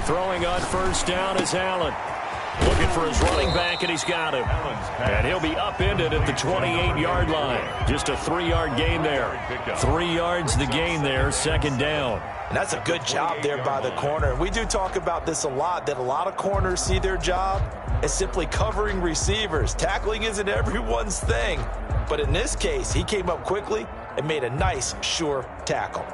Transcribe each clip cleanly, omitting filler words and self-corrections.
Throwing on first down is Allen. Looking for his running back, and he's got him. And he'll be upended at the 28-yard line. Just a 3-yard gain there. 3 yards the gain there, second down. And that's a good job there by the corner. We do talk about this a lot, that a lot of corners see their job as simply covering receivers. Tackling isn't everyone's thing. But in this case, he came up quickly and made a nice, sure tackle.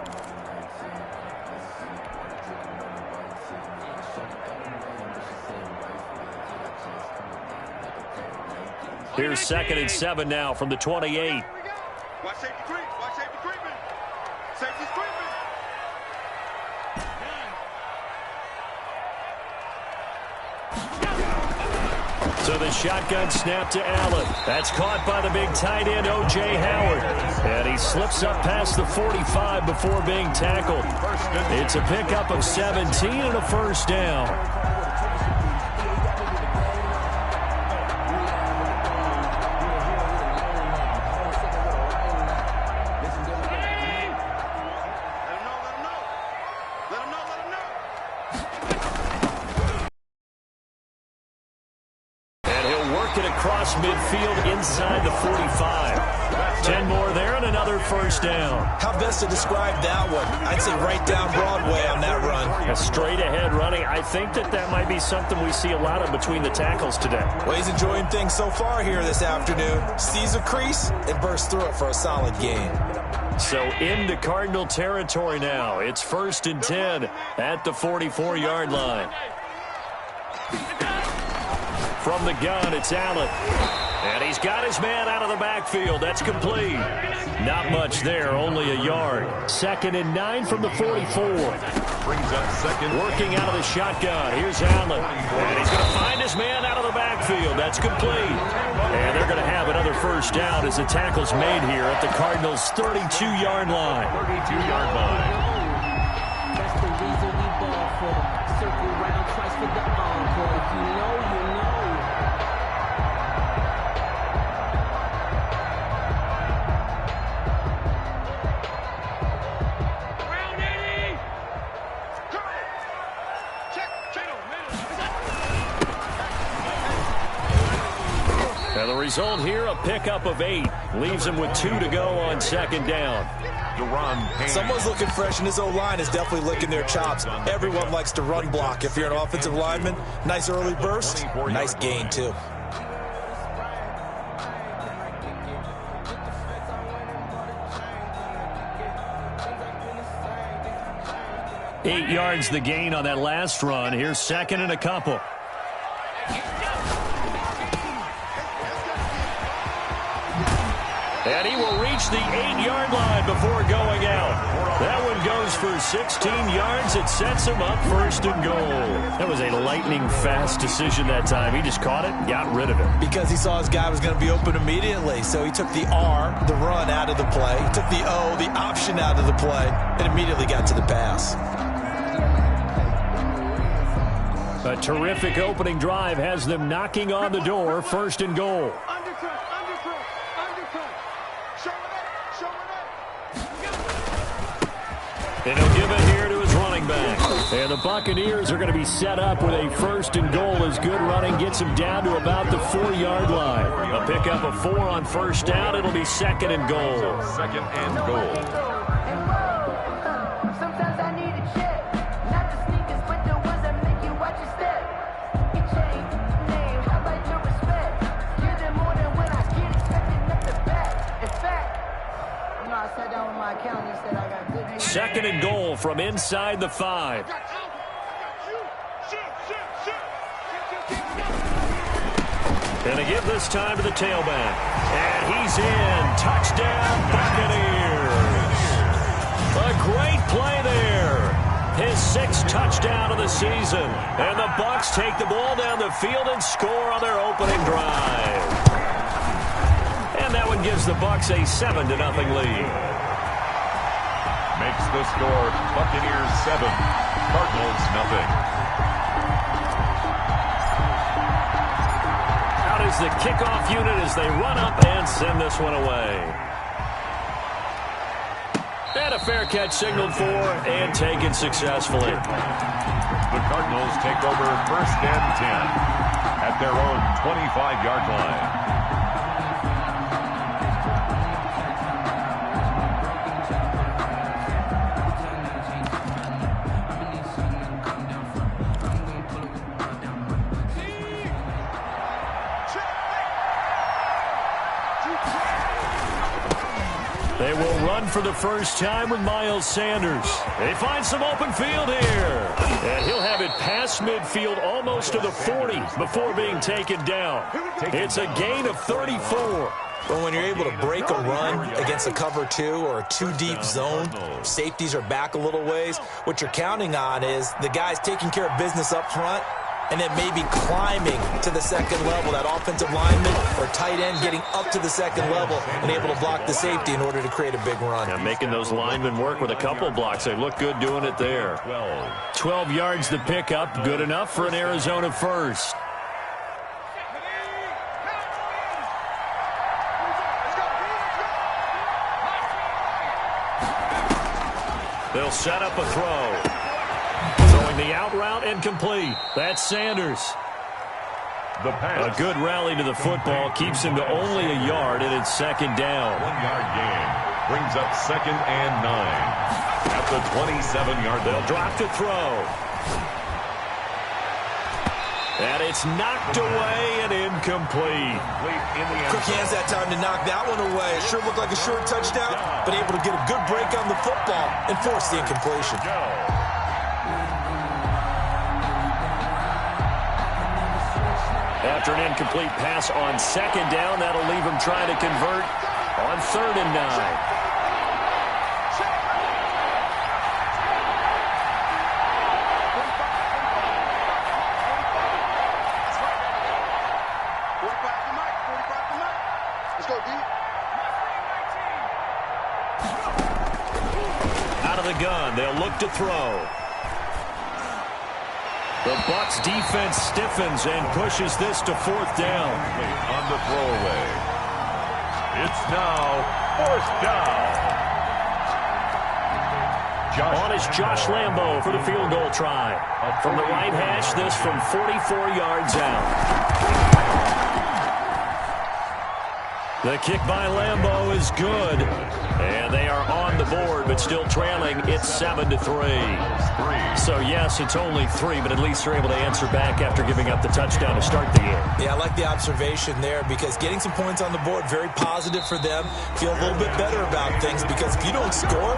Here's 2nd and 7 now from the 28. Watch safety creep. Watch safety creeping. Safety's creeping. So the shotgun snap to Allen. That's caught by the big tight end, O.J. Howard. And he slips up past the 45 before being tackled. It's a pickup of 17 and a first down. Across midfield inside the 45. 10 more there and another first down. How best to describe that one? I'd say right down Broadway on that run. A straight ahead running. I think that might be something we see a lot of between the tackles today. Well, he's enjoying things so far here this afternoon. Sees a crease and bursts through it for a solid gain. So into Cardinal territory now. It's 1st and 10 at the 44-yard line. From the gun, it's Allen. And he's got his man out of the backfield. That's complete. Not much there, only a yard. 2nd and 9 from the 44. Brings up second. Working out of the shotgun. Here's Allen. And he's going to find his man out of the backfield. That's complete. And they're going to have another first down as the tackle's made here at the Cardinals' 32-yard line. 32-yard line. That's the reason we ball for. Circle round twice for the encore. If you know, you know. And the result here, a pickup of 8. Leaves him with 2 to go on 2nd down. Someone's looking fresh, and his O-line is definitely licking their chops. Everyone likes to run block. If you're an offensive lineman, nice early burst, nice gain, too. Eight yards the gain on that last run. Here's 2nd and a couple. And he will reach the 8-yard line before going out. That one goes for 16 yards. It sets him up 1st and goal. That was a lightning-fast decision that time. He just caught it and got rid of it. Because he saw his guy was going to be open immediately. So he took the R, the run, out of the play. He took the O, the option, out of the play, and immediately got to the pass. A terrific opening drive has them knocking on the door. 1st and goal. And he'll give it here to his running back. And the Buccaneers are going to be set up with a 1st and goal as good running gets him down to about the 4-yard line. A pickup of 4 on 1st down. It'll be 2nd and goal. 2nd and goal. Second and goal from inside the 5. And they give this time to the tailback. And he's in. Touchdown, Buccaneers. A great play there. His 6th touchdown of the season. And the Bucs take the ball down the field and score on their opening drive. And that one gives the Bucs a 7-0 lead. Makes the score Buccaneers 7, Cardinals 0. Out is the kickoff unit as they run up and send this one away. And a fair catch signaled for and taken successfully. The Cardinals take over 1st and 10 at their own 25-yard line. They will run for the first time with Miles Sanders. They find some open field here. And he'll have it past midfield almost to the 40 before being taken down. It's a gain of 34. But when you're able to break a run against a cover 2 or a 2-deep zone, safeties are back a little ways, what you're counting on is the guys taking care of business up front and then maybe climbing to the second level, that offensive lineman or tight end getting up to the second level and able to block the safety in order to create a big run. Yeah, making those linemen work with a couple blocks. They look good doing it there. 12 yards to pick up. Good enough for an Arizona first. They'll set up a throw. Throwing the out route and complete. That's Sanders. A good rally to the football keeps him to only a yard, and it's second down. 1-yard gain brings up 2nd and 9 at the 27-yard line. They'll drop to throw. And it's knocked away and incomplete. Quick hands that time to knock that one away. It sure looked like a short touchdown, but able to get a good break on the football and force the incompletion. After an incomplete pass on second down, that'll leave him trying to convert on 3rd and 9. Out of the gun, they'll look to throw. The Bucs defense stiffens and pushes this to 4th down. On the throwaway. It's now 4th down. On is Josh Lambo for the field goal try. From the right hash, this from 44 yards out. The kick by Lambo is good. And they are on the board, but still trailing. It's 7-3. So, yes, it's only 3, but at least they're able to answer back after giving up the touchdown to start the game. Yeah, I like the observation there because getting some points on the board, very positive for them. Feel a little bit better about things because if you don't score,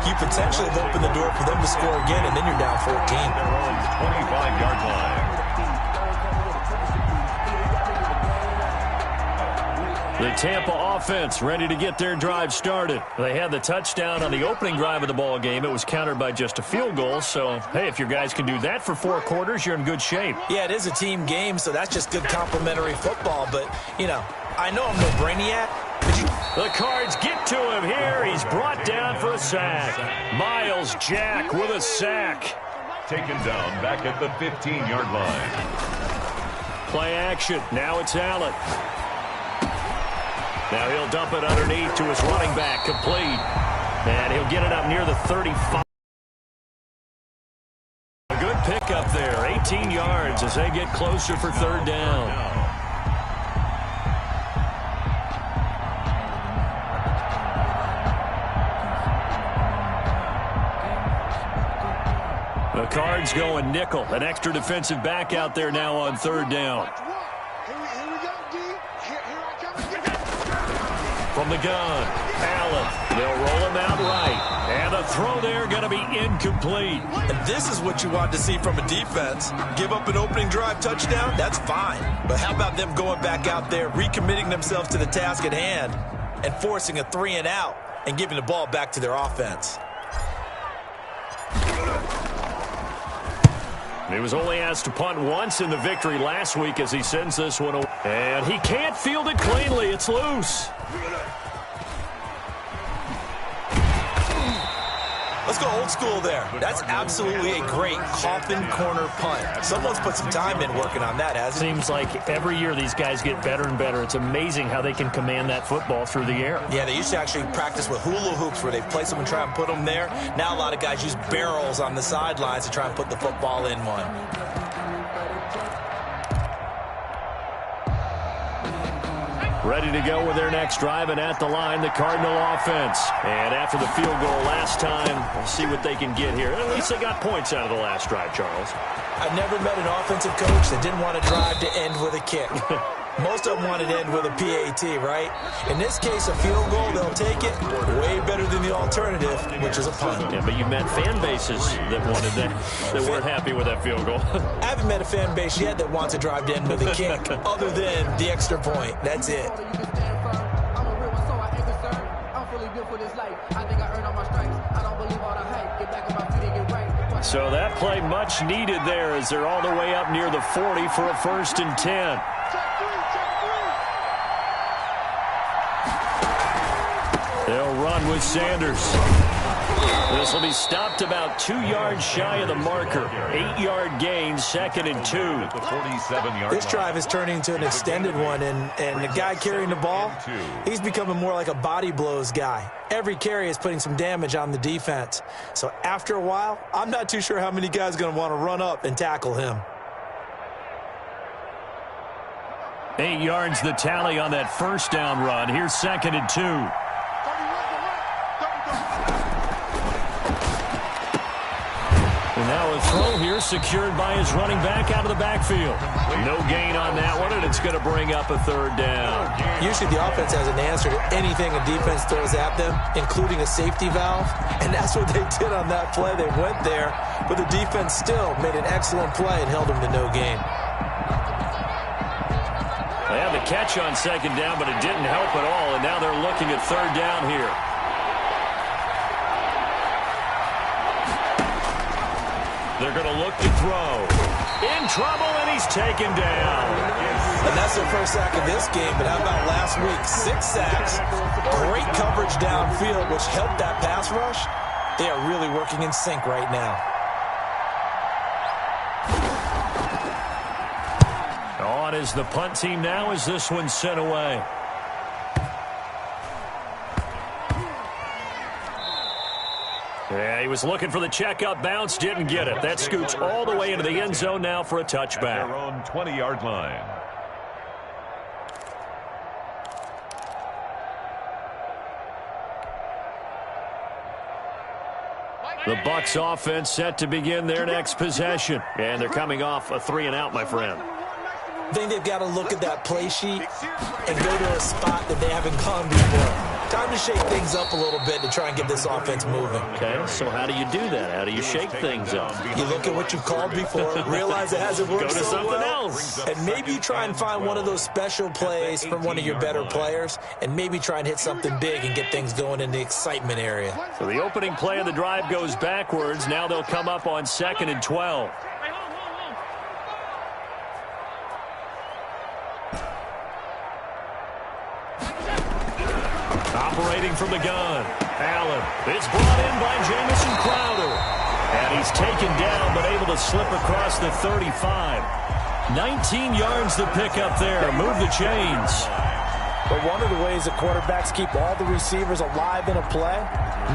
you potentially have opened the door for them to score again, and then you're down 14. 25-yard line. The Tampa offense ready to get their drive started. They had the touchdown on the opening drive of the ball game. It was countered by just a field goal. So, hey, if your guys can do that for 4 quarters, you're in good shape. Yeah, it is a team game, so that's just good complimentary football. But, you know, I know I'm no brainiac. The Cards get to him here. He's brought down for a sack. Miles Jack with a sack. Taken down back at the 15-yard line. Play action. Now it's Allen. Now he'll dump it underneath to his running back, complete. And he'll get it up near the 35. A good pickup there, 18 yards as they get closer for 3rd down. The Cards going nickel, an extra defensive back out there now on 3rd down. From the gun, Allen. They'll roll him out right. And the throw there going to be incomplete. And this is what you want to see from a defense. Give up an opening drive touchdown, that's fine. But how about them going back out there, recommitting themselves to the task at hand, and forcing a 3 and out, and giving the ball back to their offense. He was only asked to punt once in the victory last week as he sends this one away. And he can't field it cleanly. It's loose. A Let's go old school there. That's absolutely a great coffin corner punt. Someone's put some time in working on that, hasn't it? Seems like every year these guys get better and better. It's amazing how they can command that football through the air. Yeah, they used to actually practice with hula hoops where they place them and try and put them there. Now a lot of guys use barrels on the sidelines to try and put the football in one. Ready to go with their next drive, and at the line, the Cardinal offense. And after the field goal last time, we'll see what they can get here. At least they got points out of the last drive, Charles. I've never met an offensive coach that didn't want to drive to end with a kick. Most of them wanted to end with a PAT, right? In this case, a field goal, they'll take it. Way better than the alternative, which is a punt. Yeah, but you met fan bases that wanted that weren't happy with that field goal. I haven't met a fan base yet that wants to drive to end with a kick, other than the extra point. That's it. So that play much needed there as they're all the way up near the 40 for a 1st and 10. They'll run with Sanders. This will be stopped about 2 yards shy of the marker. 8-yard gain, 2nd and 2. This drive is turning into an extended one, and the guy carrying the ball, he's becoming more like a body blows guy. Every carry is putting some damage on the defense. So after a while, I'm not too sure how many guys are going to want to run up and tackle him. 8 yards the tally on that 1st down run. Here's 2nd and 2. And now a throw here secured by his running back out of the backfield. No gain on that one, and it's going to bring up a 3rd down. Usually the offense has an answer to anything a defense throws at them, including a safety valve, and that's what they did on that play. They went there, but the defense still made an excellent play and held them to no gain. They had the catch on 2nd down, but it didn't help at all, and now they're looking at 3rd down here. They're going to look to throw. In trouble, and he's taken down. And that's their first sack of this game, but how about last week? 6 sacks, great coverage downfield, which helped that pass rush. They are really working in sync right now. On is the punt team now as this one's sent away. Yeah, he was looking for the checkup bounce, didn't get it. That scoots all the way into the end zone now for a touchback. At their own 20-yard line. The Bucs offense set to begin their next possession. And they're coming off a 3-and-out, my friend. I think they've got to look at that play sheet and go to a spot that they haven't gone before. Time to shake things up a little bit to try and get this offense moving. Okay, so how do you do that? How do you shake things up? You look at what you've called before, realize it hasn't worked Go to so something well, else. and maybe you try and find one of those special plays from one of your better players, and maybe try and hit something big and get things going in the excitement area. So the opening play of the drive goes backwards. Now they'll come up on 2nd and 12. Operating from the gun, Allen. It's brought in by Jamison Crowder. And he's taken down, but able to slip across the 35. 19 yards to pick up there. Move the chains. But one of the ways the quarterbacks keep all the receivers alive in a play,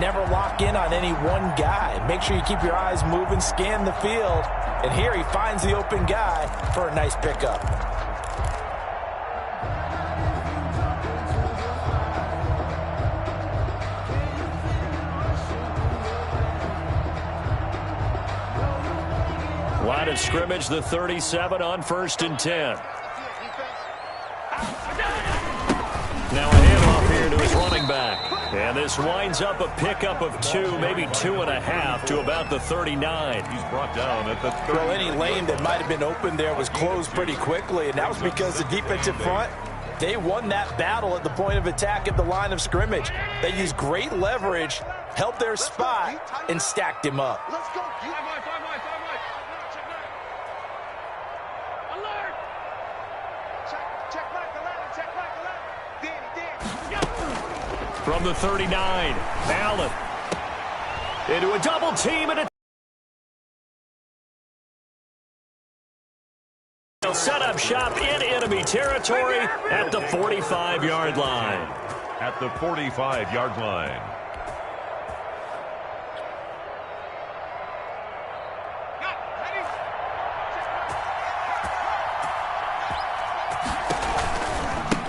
never lock in on any one guy. Make sure you keep your eyes moving, scan the field. And here he finds the open guy for a nice pickup. Line of scrimmage, the 37 on 1st and 10. Now a handoff here to his running back. And this winds up a pickup of 2, maybe 2.5 to about the 39. He's brought down at the 30. Well, any lane that might have been open there was closed pretty quickly, and that was because the defensive front, they won that battle at the point of attack at the line of scrimmage. They used great leverage, helped their spot, and stacked him up. Let's go. Check back the ladder. Check back the ladder. Danny. From the 39, Allen. into a double team and they'll set up shop in enemy territory at the 45-yard line. At the 45-yard line.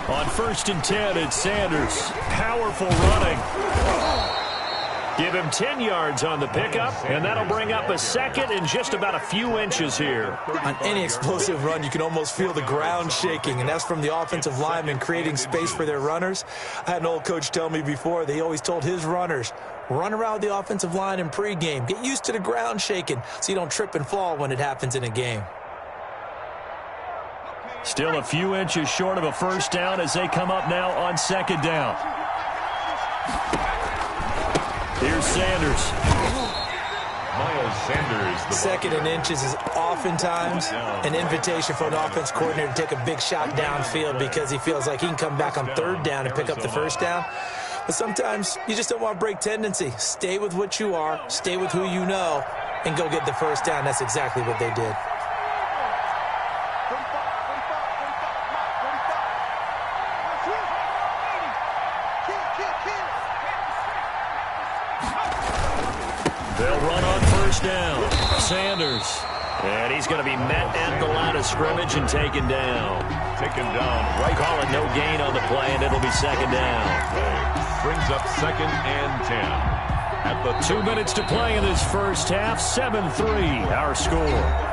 On 1st and 10, it's Sanders. Powerful running. Give him 10 yards on the pickup, and that'll bring up a second in just about a few inches here. On any explosive run, you can almost feel the ground shaking, and that's from the offensive linemen creating space for their runners. I had an old coach tell me before, they always told his runners, run around the offensive line in pregame. Get used to the ground shaking so you don't trip and fall when it happens in a game. Still a few inches short of a first down as they come up now on 2nd down. Here's Sanders. Miles Sanders. The 2nd and inches is oftentimes an invitation for an offense coordinator to take a big shot downfield because he feels like he can come back on 3rd down and pick up the first down. But sometimes you just don't want to break tendency. Stay with what you are, stay with who you know, and go get the first down. That's exactly what they did. They'll run on 1st down. Sanders. And he's going to be met at the line of scrimmage and taken down. Taken down right. Call it no gain on the play, and it'll be 2nd down. Brings up 2nd and 10. At the 2 minutes to play in this first half. 7-3 our score.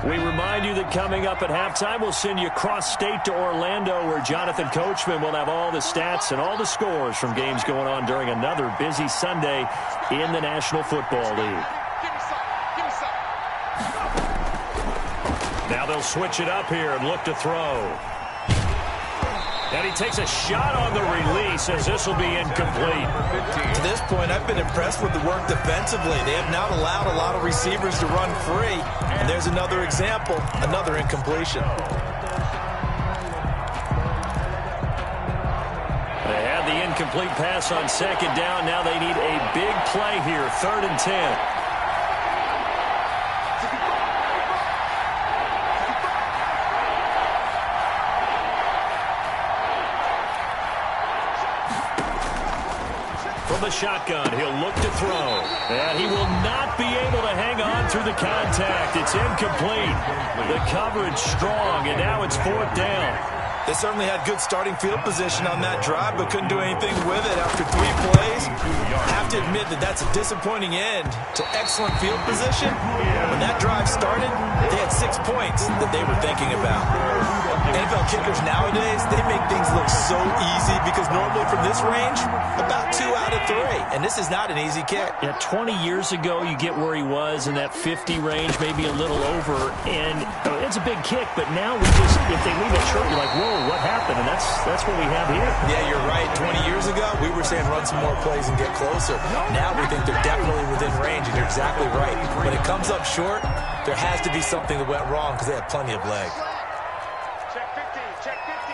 We remind you that coming up at halftime, we'll send you cross-state to Orlando, where Jonathan Coachman will have all the stats and all the scores from games going on during another busy Sunday in the National Football League. Now they'll switch it up here and look to throw. And he takes a shot on the release as this will be incomplete. To this point, I've been impressed with the work defensively. They have not allowed a lot of receivers to run free. And there's another example, another incompletion. They had the incomplete pass on 2nd down. Now they need a big play here, 3rd and 10. From the shotgun, he'll look to throw. And he will not be able to hang on through the contact. It's incomplete. The coverage strong, and now it's 4th down. They certainly had good starting field position on that drive, but couldn't do anything with it after 3 plays. I have to admit that that's a disappointing end to excellent field position. When that drive started, they had 6 points that they were thinking about. NFL kickers nowadays, they make things look so easy because normally from this range, about 2 out of 3. And this is not an easy kick. Yeah, 20 years ago, you get where he was in that 50 range, maybe a little over. And it's a big kick, but now we just, if they leave it short, you're like, whoa, what happened? And that's what we have here. Yeah, you're right. 20 years ago, we were saying run some more plays and get closer. Now we think they're definitely within range, and you're exactly right. When it comes up short, there has to be something that went wrong because they have plenty of leg. Check 15, check 15.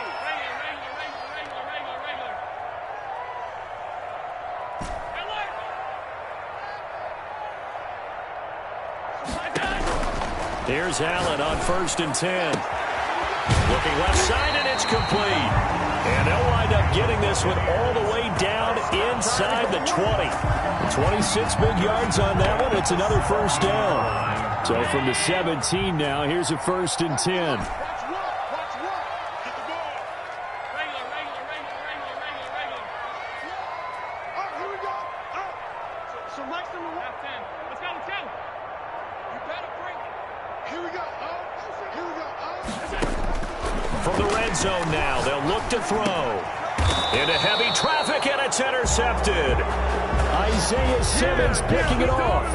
Here's Allen on 1st and 10. Looking left side, and it's complete. And they'll wind up getting this one all the way down inside the 20. 26 big yards on that one. It's another first down. So from the 17 now, here's a 1st and 10. Watch work. Get the ball. Regular. Here we go. So Mike's number 1. Let's go. You better bring it. Here we go. From the red zone now, they'll look to throw. Into heavy traffic, and it's intercepted. Isaiah Simmons picking it off.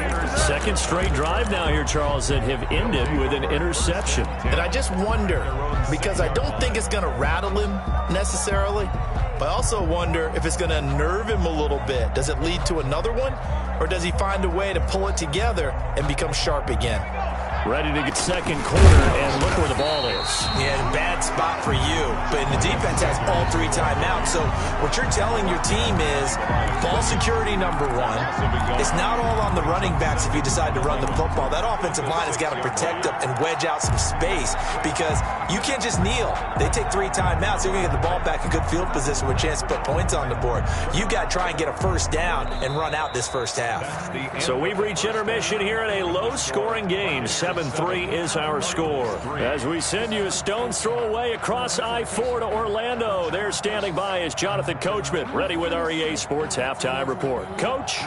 2nd straight drive now here, Charles, that have ended with an interception. And I just wonder, because I don't think it's going to rattle him necessarily, but I also wonder if it's going to unnerve him a little bit. Does it lead to another one, or does he find a way to pull it together and become sharp again? Ready to get second quarter, and look where the ball is. Yeah, bad spot for you. But the defense has all 3 timeouts. So what you're telling your team is ball security number 1. It's not all on the running backs if you decide to run the football. That offensive line has got to protect them and wedge out some space because you can't just kneel. They take 3 timeouts. They're going to get the ball back in good field position with a chance to put points on the board. You got to try and get a first down and run out this first half. So we've reached intermission here in a low-scoring game. 7-3 is our score. As we send you a stone's throw away across I-4 to Orlando. There standing by is Jonathan Coachman, ready with our EA Sports Halftime Report. Coach?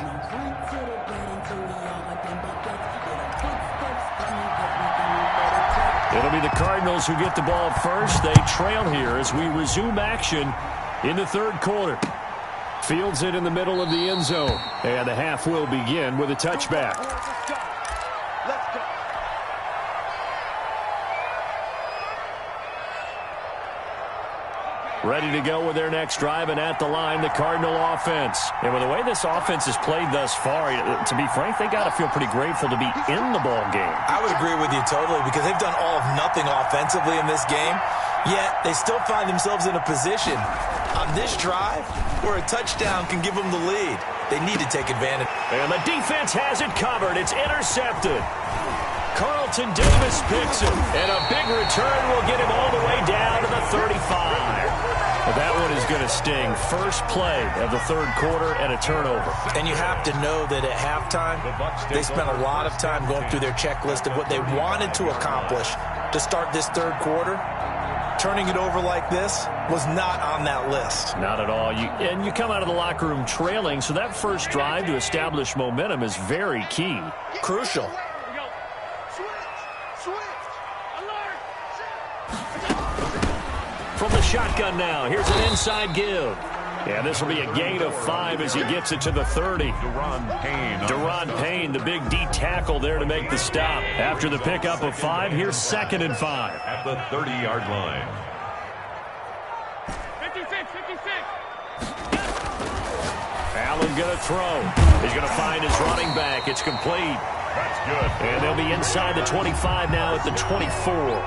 It'll be the Cardinals who get the ball first. They trail here as we resume action in the third quarter. Fields it in the middle of the end zone. And the half will begin with a touchback. Ready to go with their next drive, and at the line, the Cardinal offense. And with the way this offense has played thus far, to be frank, they got to feel pretty grateful to be in the ball game. I would agree with you totally because they've done all of nothing offensively in this game, yet they still find themselves in a position on this drive where a touchdown can give them the lead. They need to take advantage. And the defense has it covered. It's intercepted. Carlton Davis picks it, and a big return will get him all the way down to the 35. But that one is going to sting. First play of the third quarter and a turnover. And you have to know that at halftime, they spent a lot of time going through their checklist of what they wanted to accomplish to start this third quarter. Turning it over like this was not on that list. Not at all. And you come out of the locker room trailing, so that first drive to establish momentum is very key. Crucial. From the shotgun now, here's an inside give. And this will be a gain of 5 as he gets it to the 30. Deron Payne, the big D tackle there to make the stop. After the pickup of 5, here's 2nd and 5. At the 30-yard line. 56. Allen going to throw. He's going to find his running back. It's complete. That's good. And they'll be inside the 25 now at the 24.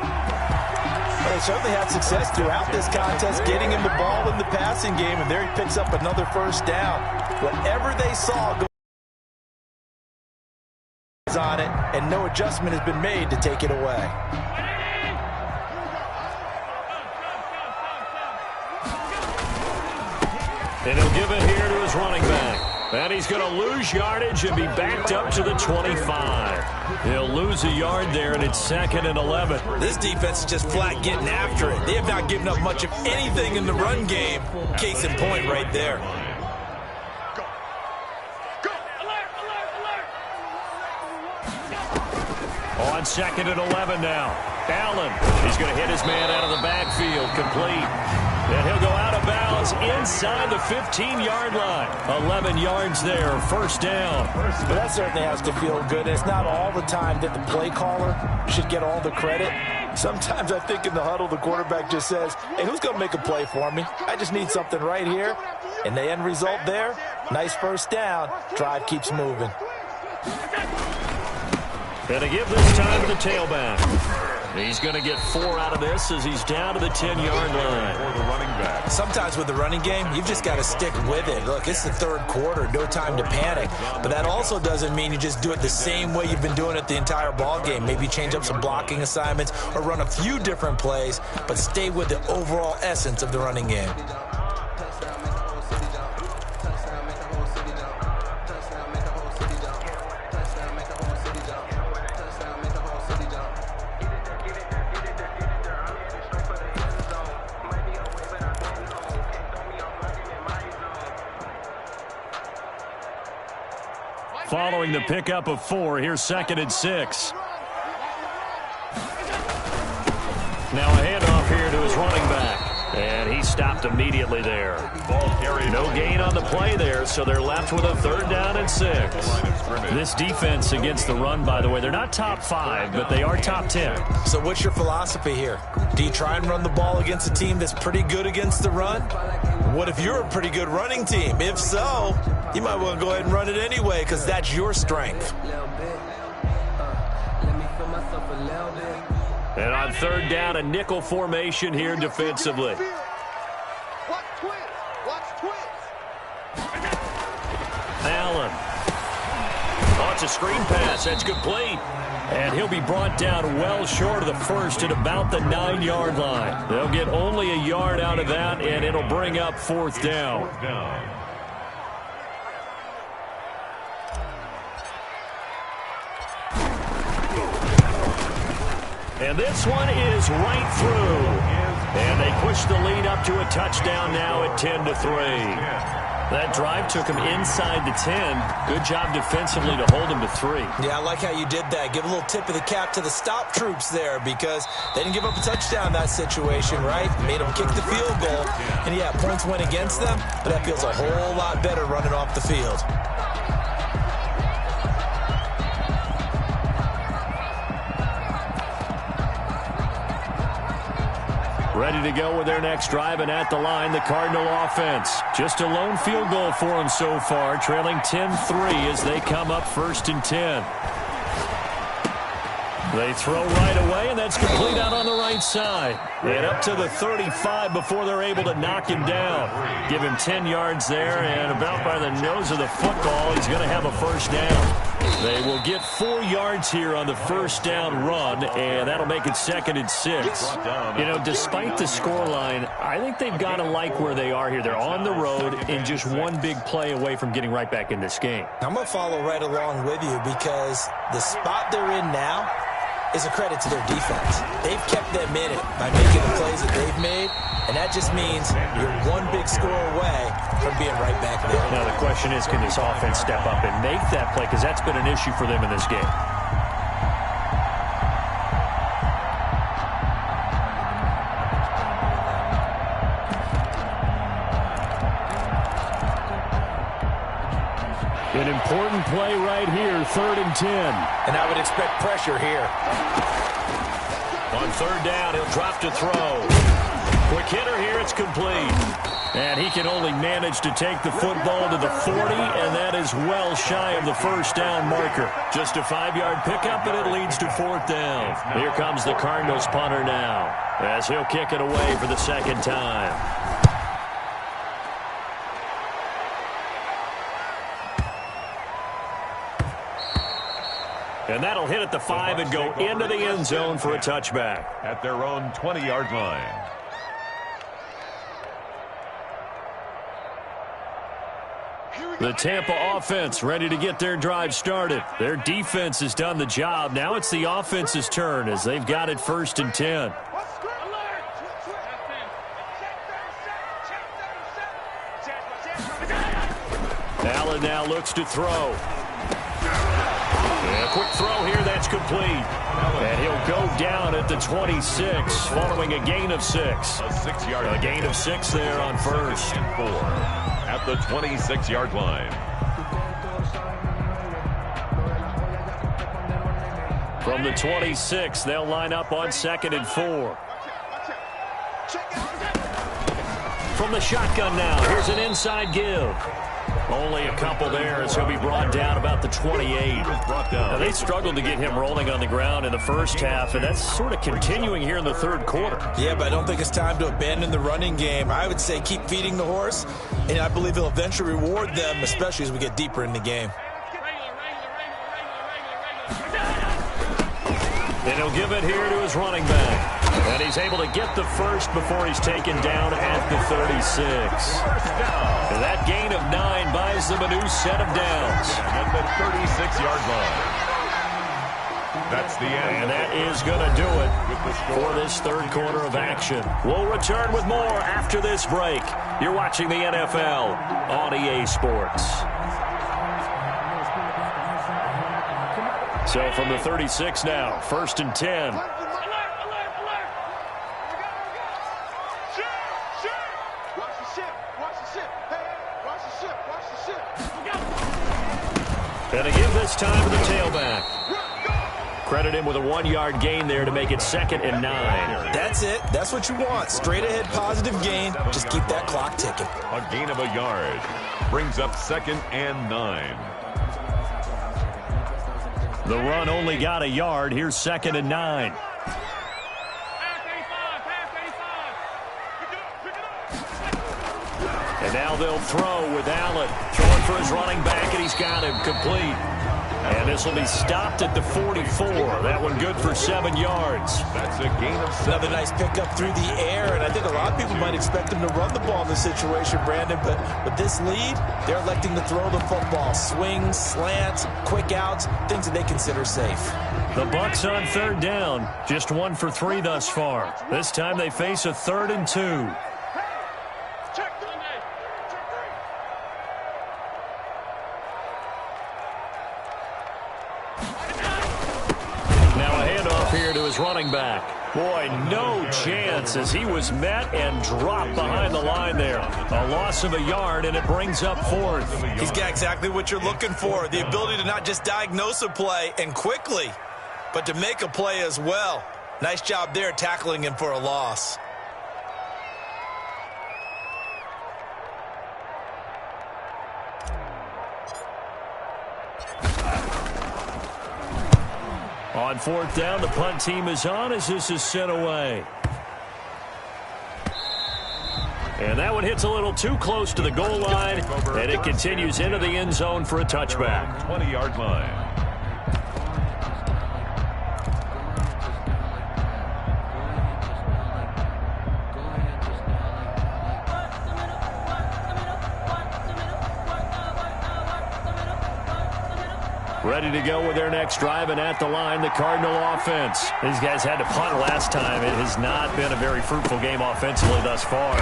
They certainly had success throughout this contest getting him the ball in the passing game, and there he picks up another first down. Whatever they saw goes on it, and no adjustment has been made to take it away. And he'll give it here to his running back. And he's going to lose yardage and be backed up to the 25. He'll lose a yard there, and it's 2nd and 11. This defense is just flat getting after it. They have not given up much of anything in the run game. Case in point right there. On 2nd and 11 now. Allen, he's going to hit his man out of the backfield, complete. And he'll go out of bounds inside the 15-yard line. 11 yards there, first down. But that certainly has to feel good. It's not all the time that the play caller should get all the credit. Sometimes I think in the huddle, the quarterback just says, hey, who's going to make a play for me? I just need something right here. And the end result there, nice first down. Drive keeps moving. And to give this time to the tailback. He's going to get 4 out of this as he's down to the 10-yard line. For the running back. Sometimes with the running game, you've just got to stick with it. Look, it's the third quarter, no time to panic. But that also doesn't mean you just do it the same way you've been doing it the entire ball game. Maybe change up some blocking assignments or run a few different plays, but stay with the overall essence of the running game. Following the pickup of 4, here's 2nd and 6. Now a handoff here to his running back. And he stopped immediately there. No gain on the play there, so they're left with a 3rd down and 6. This defense against the run, by the way, they're not top 5, but they are top 10. So what's your philosophy here? Do you try and run the ball against a team that's pretty good against the run? What if you're a pretty good running team? If so, you might want to go ahead and run it anyway because that's your strength. And on third down, a nickel formation here defensively. Watch twins. Watch twins. Allen. Oh, it's a screen pass. That's complete. And he'll be brought down well short of the first at about the 9-yard line. They'll get only a yard out of that, and it'll bring up fourth down. And this one is right through. And they push the lead up to a touchdown now at 10-3. That drive took him inside the 10. Good job defensively to hold him to 3. Yeah, I like how you did that. Give a little tip of the cap to the stop troops there because they didn't give up a touchdown in that situation, right? Made them kick the field goal. And, yeah, points went against them, but that feels a whole lot better running off the field. Ready to go with their next drive, and at the line, the Cardinal offense. Just a lone field goal for them so far, trailing 10-3 as they come up 1st and 10. They throw right away, and that's complete out on the right side. And up to the 35 before they're able to knock him down. Give him 10 yards there, and about by the nose of the football, he's going to have a first down. They will get 4 yards here on the first down run, and that'll make it 2nd and 6. You know, despite the scoreline, I think they've got to like where they are here. They're on the road and just one big play away from getting right back in this game. I'm going to follow right along with you because the spot they're in now is a credit to their defense. They've kept them in it by making the plays that they've made, and that just means you're one big score away from being right back there. Now the question is, can this offense step up and make that play? Because that's been an issue for them in this game. An important play right here, 3rd and 10. And I would expect pressure here. On third down, he'll drop to throw. Quick hitter here, it's complete. And he can only manage to take the football to the 40, and that is well shy of the first down marker. Just a 5-yard pickup, and it leads to 4th down. Here comes the Cardinals punter now, as he'll kick it away for the 2nd time. And that'll hit at the 5 and go into the end zone for a touchback. At their own 20-yard line. The Tampa offense ready to get their drive started. Their defense has done the job. Now it's the offense's turn as they've got it 1st and 10. Allen now looks to throw. And a quick throw here, that's complete. And he'll go down at the 26 following a gain of 6. A gain of 6 there on 1st and 4 at the 26-yard line. From the 26, they'll line up on 2nd and 4. From the shotgun now, here's an inside give. Only a couple there as he'll be brought down about the 28. Now, they struggled to get him rolling on the ground in the first half, and that's sort of continuing here in the 3rd quarter. Yeah, but I don't think it's time to abandon the running game. I would say keep feeding the horse, and I believe he'll eventually reward them, especially as we get deeper in the game. And he'll give it here to his running back. And he's able to get the first before he's taken down at the 36. And that gain of 9 buys them a new set of downs. At the 36-yard line. That's the end. And that is going to do it for this 3rd quarter of action. We'll return with more after this break. You're watching the NFL on EA Sports. So from the 36 now, 1st and 10. And to give this time to the tailback. Credit him with a 1-yard gain there to make it 2nd and 9. That's it. That's what you want. Straight ahead positive gain. Just keep that clock ticking. A gain of a yard brings up 2nd and 9. The run only got a yard. Here's 2nd and 9. And now they'll throw with Allen. Throwing for his running back, and he's got him complete. And this will be stopped at the 44. That one good for 7 yards. That's a gain of 7. Another nice pickup through the air, and I think a lot of people might expect him to run the ball in this situation, Brandon, but with this lead, they're electing to throw the football. Swings, slants, quick outs, things that they consider safe. The Bucs on 3rd down. Just 1 for 3 thus far. This time they face a 3rd and 2. Here to his running back. Boy, no chance as he was met and dropped behind the line there. A loss of a yard, and it brings up 4th. He's got exactly what you're looking for, the ability to not just diagnose a play and quickly, but to make a play as well. Nice job there tackling him for a loss. On 4th down, the punt team is on as this is sent away. And that one hits a little too close to the goal line, and it continues into the end zone for a touchback. 20-yard line. Ready to go with their next drive, and at the line, the Cardinal offense. These guys had to punt last time. It has not been a very fruitful game offensively thus far.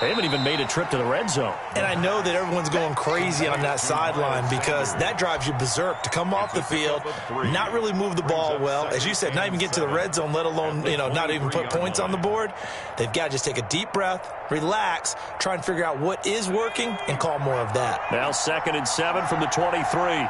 They haven't even made a trip to the red zone. And I know that everyone's going crazy on that sideline because that drives you berserk to come off the field, not really move the ball well. As you said, not even get to the red zone, let alone, not even put points on the board. They've got to just take a deep breath, relax, try and figure out what is working, and call more of that. Now 2nd and 7 from the 23.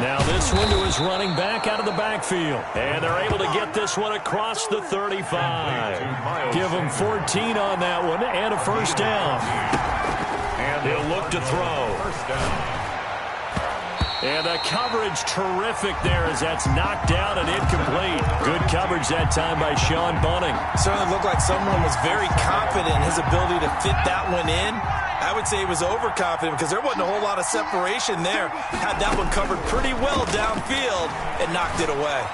Now this one to his running back out of the backfield. And they're able to get this one across the 35. Give him 14 on that one and a 1st down. And he'll look to throw. And the coverage terrific there as that's knocked out and incomplete. Good coverage that time by Sean Bunting. Certainly looked like someone was very confident in his ability to fit that one in. I would say he was overconfident because there wasn't a whole lot of separation there. Had that one covered pretty well downfield and knocked it away.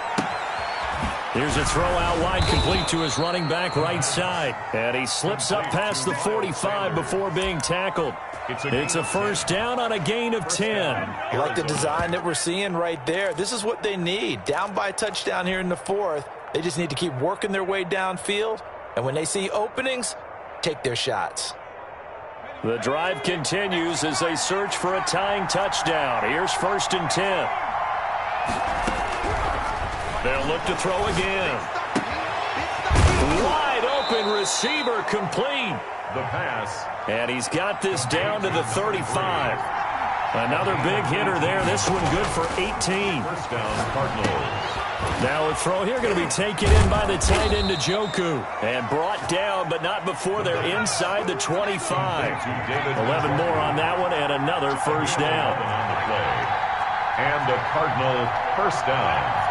Here's a throw out wide complete to his running back right side. And he slips up past the 45 before being tackled. It's a 1st down on a gain of 10. I like the design that we're seeing right there. This is what they need. Down by a touchdown here in the 4th. They just need to keep working their way downfield. And when they see openings, take their shots. The drive continues as they search for a tying touchdown. Here's 1st and 10. They'll look to throw again. Wide open receiver complete. The pass. And he's got this down to the 35. Another big hitter there. This one good for 18. 1st down, Cardinals. Now a throw here going to be taken in by the tight end Njoku. And brought down, but not before they're inside the 25. 11 more on that one and another 1st down. On the play. And a Cardinal 1st down.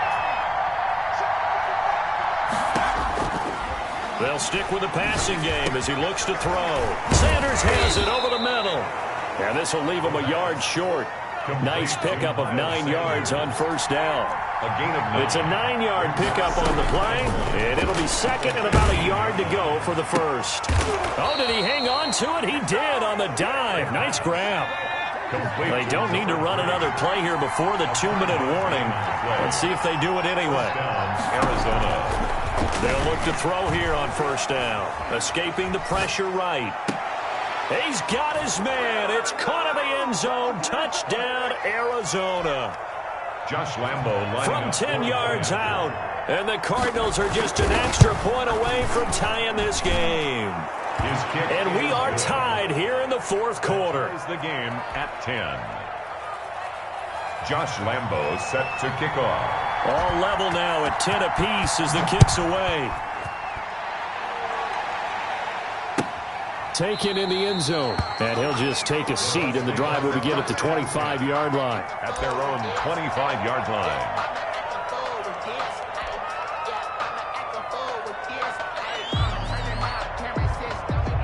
They'll stick with the passing game as he looks to throw. Sanders has it over the middle. And this will leave him a yard short. Nice pickup of 9 yards on 1st down. A gain of 9. It's a 9-yard pickup on the play, and it'll be 2nd and about a yard to go for the 1st. Oh, did he hang on to it? He did on the dive. Nice grab. They don't need to run another play here before the 2-minute warning. Let's see if they do it anyway. Arizona. They'll look to throw here on 1st down. Escaping the pressure right. He's got his man. It's caught in the end zone. Touchdown, Arizona. Josh Lambo from 10 yards out. And the Cardinals are just an extra point away from tying this game. And we are tied here in the 4th quarter. Is the game at 10. Josh Lambo set to kick off. All level now at 10 apiece as the kick's away. Taken in the end zone. And he'll just take a seat, and the drive will begin at the 25-yard line. At their own 25-yard line.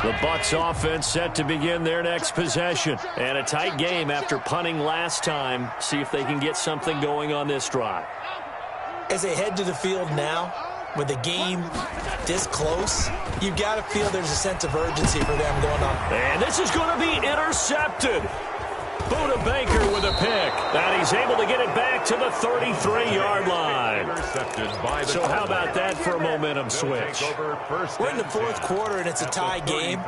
The Bucs offense set to begin their next possession. And a tight game after punting last time. See if they can get something going on this drive. As they head to the field now, with the game this close, you've got to feel there's a sense of urgency for them going on. And this is going to be intercepted. Buda Baker with a pick. And he's able to get it back to the 33-yard line. So how about that for a momentum switch? We're in the fourth quarter, and it's a tie game.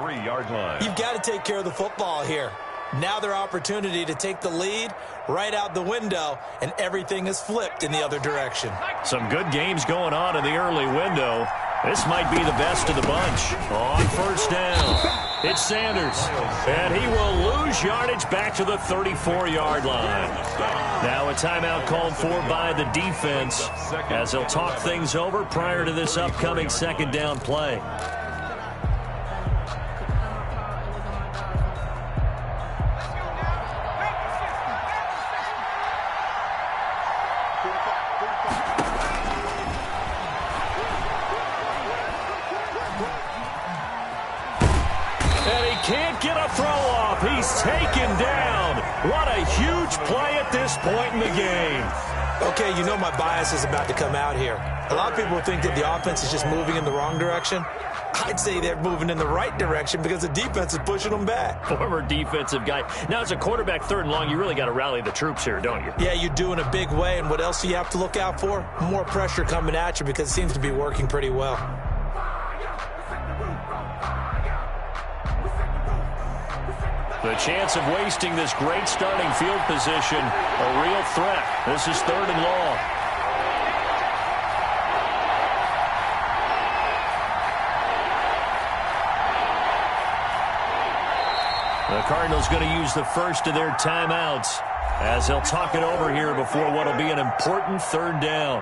You've got to take care of the football here. Now their opportunity to take the lead right out the window, and everything is flipped in the other direction. Some good games going on in the early window. This might be the best of the bunch. On first down, it's Sanders. And he will lose yardage back to the 34-yard line. Now a timeout called for by the defense as they'll talk things over prior to this upcoming second down play. Can't get a throw off. He's taken down. What a huge play at this point in the game. Okay, you know my bias is about to come out here. A lot of people think that the offense is just moving in the wrong direction. I'd say they're moving in the right direction because the defense is pushing them back. Former defensive guy. Now, as a quarterback, third and long, you really got to rally the troops here, don't you? Yeah, you do in a big way. And what else do you have to look out for? More pressure coming at you because it seems to be working pretty well. The chance of wasting this great starting field position, a real threat. This is third and long. The Cardinals going to use the first of their timeouts as they'll talk it over here before what will be an important third down.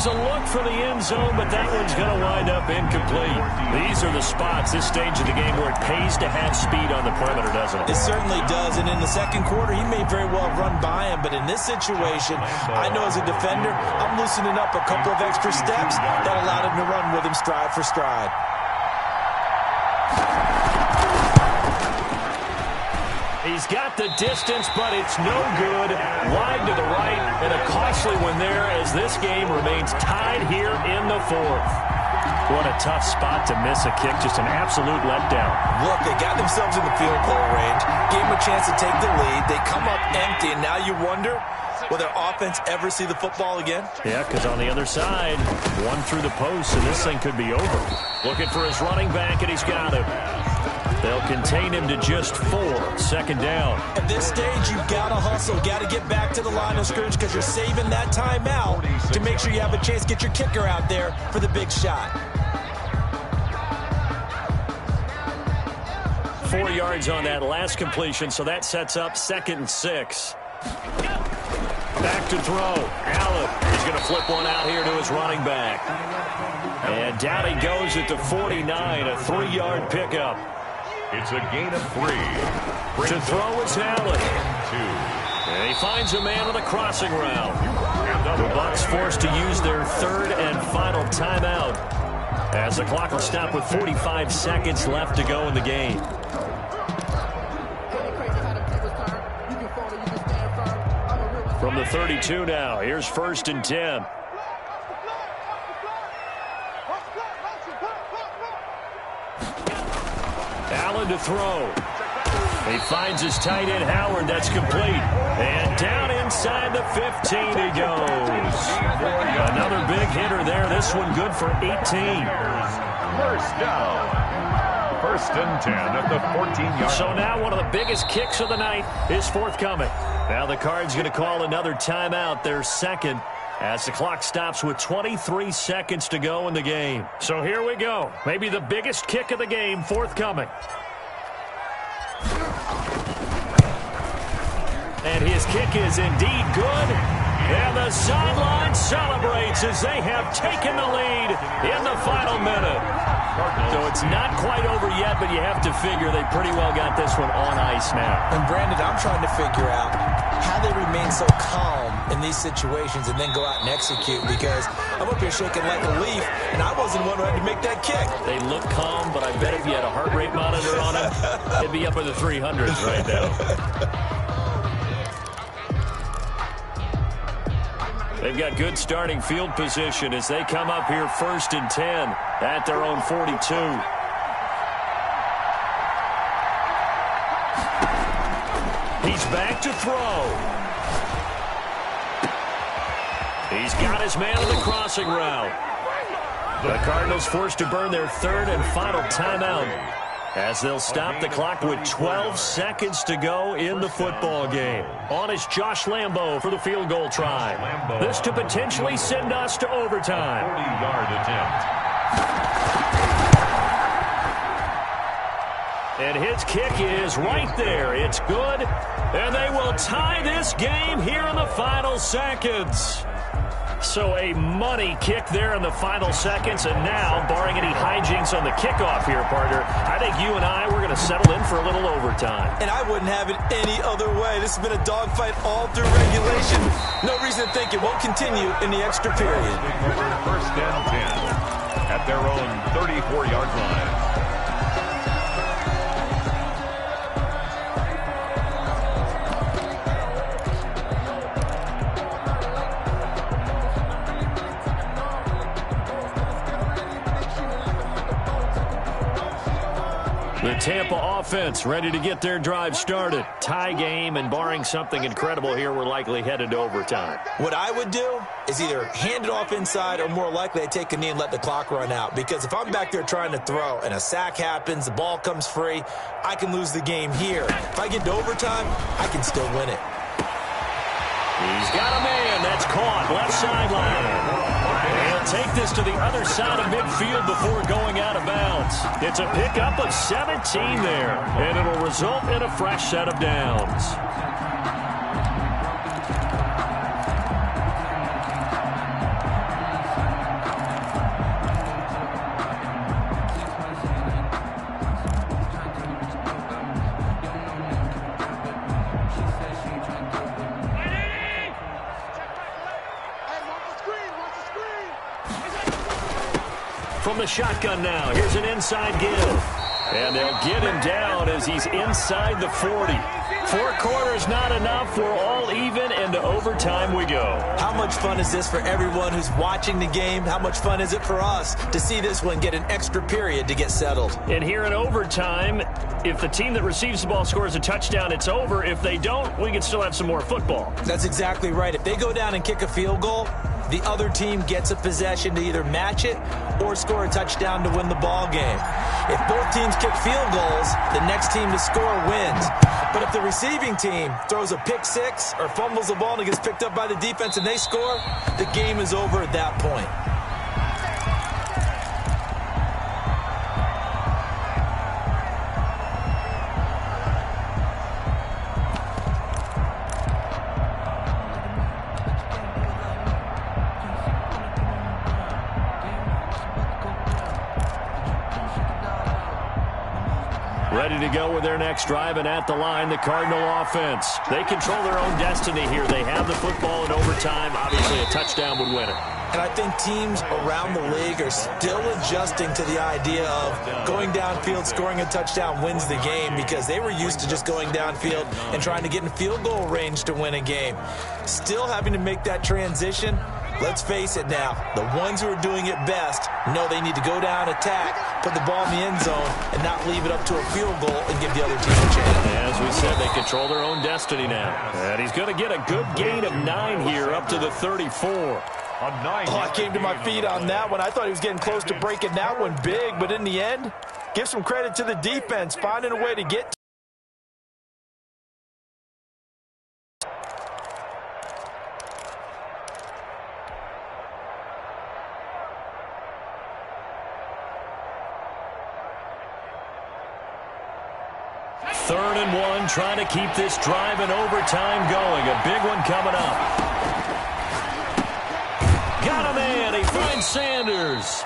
A look for the end zone, but that one's going to wind up incomplete. These are the spots, this stage of the game, where it pays to have speed on the perimeter, doesn't it? It certainly does, and in the second quarter, he may very well run by him, but in this situation, I know as a defender, I'm loosening up a couple of extra steps that allowed him to run with him stride for stride. He's got the distance, but it's no good. Wide to the right, and a costly one there as this game remains tied here in the fourth. What a tough spot to miss a kick. Just an absolute letdown. Look, they got themselves in the field goal range, gave them a chance to take the lead. They come up empty, and now you wonder, will their offense ever see the football again? Yeah, because on the other side, one through the post, and this thing could be over. Looking for his running back, and he's got him. They'll contain him to just 4. Second down. At this stage, you've got to hustle. Got to get back to the line of scrimmage because you're saving that timeout to make sure you have a chance to get your kicker out there for the big shot. 4 yards on that last completion, so that sets up 2nd and 6. Back to throw. Allen is going to flip one out here to his running back. And down he goes at the 49, a 3-yard pickup. It's a gain of 3. To throw is Allen. And he finds a man on the crossing route. The Bucs forced to use their third and final timeout as the clock will stop with 45 seconds left to go in the game. From the 32 now, here's 1st and 10. Allen to throw. He finds his tight end Howard. That's complete. And down inside the 15 he goes. Another big hitter there. This one good for 18. First down. 1st and 10 at the 14-yard. So now one of the biggest kicks of the night is forthcoming. Now the Cards going to call another timeout, their second, as the clock stops with 23 seconds to go in the game. So here we go. Maybe the biggest kick of the game forthcoming. his kick is indeed good. And the sideline celebrates as they have taken the lead in the final minute. So it's not quite over yet, but you have to figure they pretty well got this one on ice now. And Brandon, I'm trying to figure out how they remain so calm in these situations and then go out and execute, because I'm up here shaking like a leaf, and I wasn't the one who had to make that kick. They look calm, but I bet if you had a heart rate monitor on him, it'd be up in the 300s right now. They've got good starting field position as they come up here 1st and 10 at their own 42. He's back to throw. He's got his man on the crossing route. The Cardinals forced to burn their 3rd and final timeout as they'll stop the clock with 12 seconds to go in the football game. On is Josh Lambo for the field goal try. This to potentially send us to overtime. 40-yard attempt. And his kick is right there. It's good. And they will tie this game here in the final seconds. So a money kick there in the final seconds, and now, barring any hijinks on the kickoff here, partner, I think you and I, we're going to settle in for a little overtime. And I wouldn't have it any other way. This has been a dogfight all through regulation. No reason to think it won't continue in the extra period. 1st and 10 at their own 34-yard line. The Tampa offense ready to get their drive started. Tie game, and barring something incredible here, we're likely headed to overtime. What I would do is either hand it off inside, or more likely I take a knee and let the clock run out. Because if I'm back there trying to throw and a sack happens, the ball comes free, I can lose the game here. If I get to overtime, I can still win it. He's got a man. That's caught. Left sideline. He'll take this to the other side of midfield before going out of bounds. It's a pickup of 17 there, and it'll result in a fresh set of downs. From the shotgun now, here's an inside give. And they'll get him down as he's inside the 40. 4 quarters not enough. We're all even, and to overtime we go. How much fun is this for everyone who's watching the game? How much fun is it for us to see this one get an extra period to get settled? And here in overtime, if the team that receives the ball scores a touchdown, it's over. If they don't, we can still have some more football. That's exactly right. If they go down and kick a field goal, the other team gets a possession to either match it or score a touchdown to win the ball game. If both teams kick field goals, the next team to score wins. But if the receiving team throws a pick six or fumbles the ball and it gets picked up by the defense and they score, the game is over at that point. Ready to go with their next drive, and at the line, the Cardinal offense. They control their own destiny here. They have the football in overtime. Obviously, a touchdown would win it. And I think teams around the league are still adjusting to the idea of going downfield, scoring a touchdown wins the game, because they were used to just going downfield and trying to get in field goal range to win a game. Still having to make that transition. Let's face it now, the ones who are doing it best know they need to go down, attack, put the ball in the end zone, and not leave it up to a field goal and give the other team a chance. As we said, they control their own destiny now. And he's going to get a good gain of 9 here, up to the 34. I came to my feet on that one. I thought he was getting close to breaking that one big, but in the end, give some credit to the defense, finding a way to get 3rd and 1, trying to keep this drive in overtime going. A big one coming up. Got a man. He finds Sanders.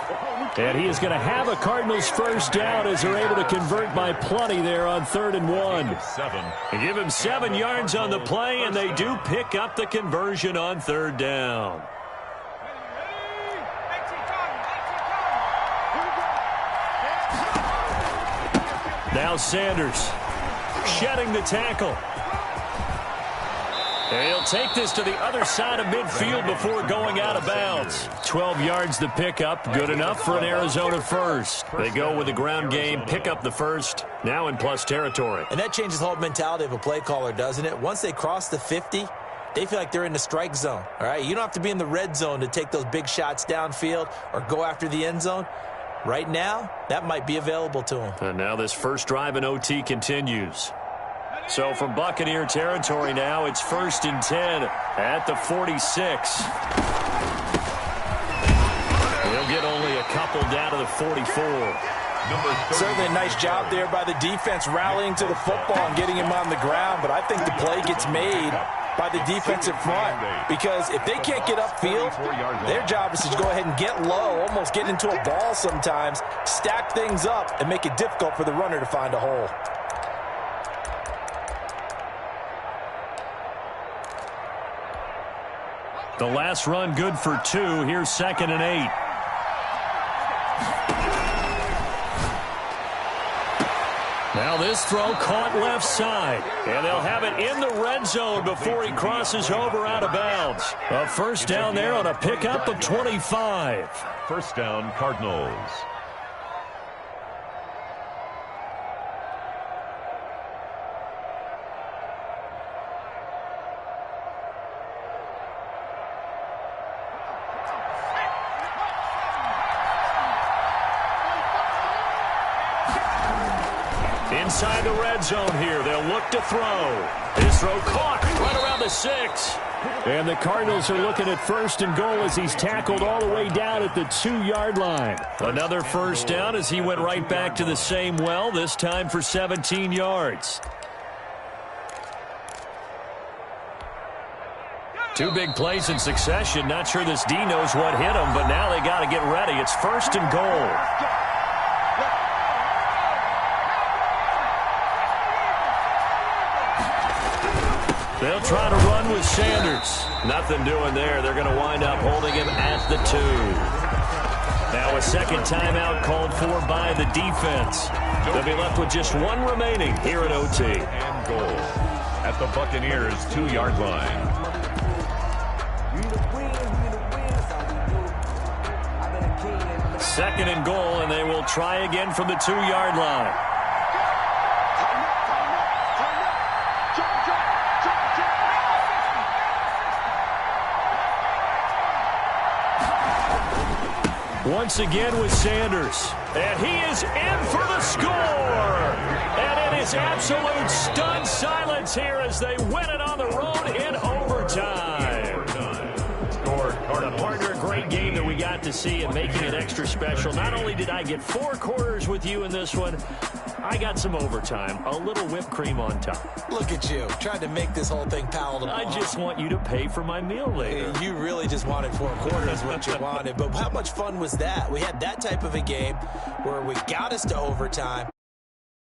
And he is going to have a Cardinals first down as they're able to convert by plenty there on 3rd and 1. They give him 7 yards on the play, and they do pick up the conversion on 3rd down. Now Sanders shedding the tackle. And he'll take this to the other side of midfield before going out of bounds. 12 yards to pick up. Good enough for an Arizona first. They go with the ground game, pick up the first, now in plus territory. And that changes the whole mentality of a play caller, doesn't it? Once they cross the 50, they feel like they're in the strike zone. All right, you don't have to be in the red zone to take those big shots downfield or go after the end zone. Right now, that might be available to them. And now this first drive in OT continues. So from Buccaneer territory now, it's 1st and 10 at the 46. He'll get only a couple down to the 44. Certainly a nice job there by the defense rallying to the football and getting him on the ground, but I think the play gets made by the defensive front, because if they can't get upfield, their job is to go ahead and get low, almost get into a ball sometimes, stack things up, and make it difficult for the runner to find a hole. The last run good for 2. Here's 2nd and 8. Now this throw caught left side. And they'll have it in the red zone before he crosses over out of bounds. A first down there on a pickup of 25. First down, Cardinals. Inside the red zone here, they'll look to throw. This throw caught right around the 6. And the Cardinals are looking at 1st and goal as he's tackled all the way down at the 2-yard line. Another first down as he went right back to the same well, this time for 17 yards. 2 big plays in succession. Not sure this D knows what hit him, but now they got to get ready. It's 1st and goal. They'll try to run with Sanders. Nothing doing there. They're going to wind up holding him at the 2. Now a second timeout called for by the defense. They'll be left with just 1 remaining here at OT. And goal at the Buccaneers' 2-yard line. 2nd and goal, and they will try again from the 2-yard line. Once again with Sanders. And he is in for the score. And it is absolute stunned silence here as they win it on the road in overtime. A partner, a great game that we got to see and making it extra special. Not only did I get 4 quarters with you in this one, I got some overtime. A little whipped cream on top. Look at you, trying to make this whole thing palatable. I just want you to pay for my meal later. You really just wanted 4 quarters what you wanted. But how much fun was that? We had that type of a game where we got us to overtime.